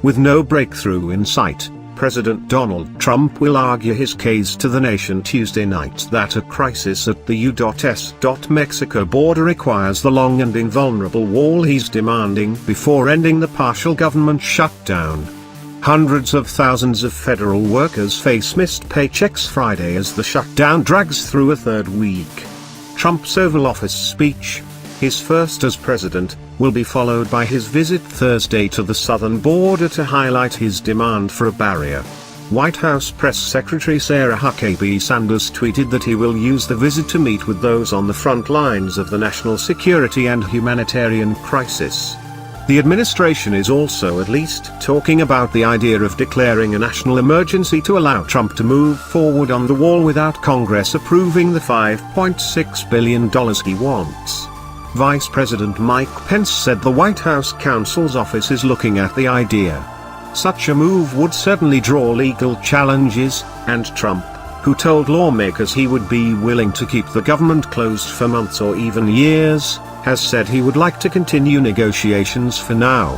With no breakthrough in sight, President Donald Trump will argue his case to the nation Tuesday night that a crisis at the U.S. Mexico border requires the long and invulnerable wall he's demanding before ending the partial government shutdown. Hundreds of thousands of federal workers face missed paychecks Friday as the shutdown drags through a third week. Trump's Oval Office speech, his first as president, will be followed by his visit Thursday to the southern border to highlight his demand for a barrier. White House Press Secretary Sarah Huckabee Sanders tweeted that he will use the visit to meet with those on the front lines of the national security and humanitarian crisis. The administration is also at least talking about the idea of declaring a national emergency to allow Trump to move forward on the wall without Congress approving the $5.6 billion he wants. Vice President Mike Pence said the White House counsel's office is looking at the idea. Such a move would certainly draw legal challenges, and Trump, who told lawmakers he would be willing to keep the government closed for months or even years, has said he would like to continue negotiations for now.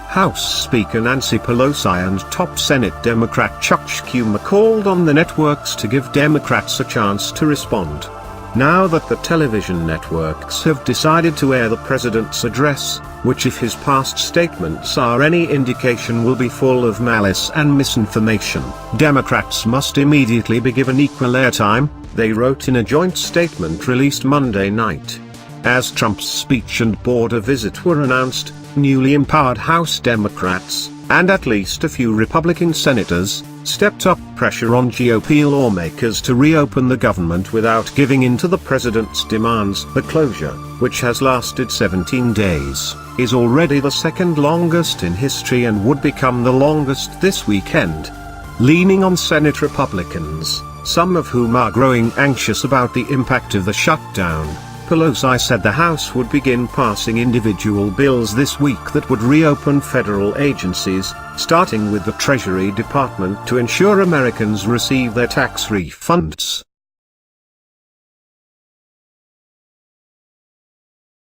House Speaker Nancy Pelosi and top Senate Democrat Chuck Schumer called on the networks to give Democrats a chance to respond. Now that the television networks have decided to air the president's address, which if his past statements are any indication will be full of malice and misinformation, Democrats must immediately be given equal airtime, they wrote in a joint statement released Monday night. As Trump's speech and border visit were announced, newly empowered House Democrats, and at least a few Republican senators, stepped up pressure on GOP lawmakers to reopen the government without giving in to the president's demands. The closure, which has lasted 17 days, is already the second longest in history and would become the longest this weekend. Leaning on Senate Republicans, some of whom are growing anxious about the impact of the shutdown, Pelosi said the House would begin passing individual bills this week that would reopen federal agencies, starting with the Treasury Department to ensure Americans receive their tax refunds.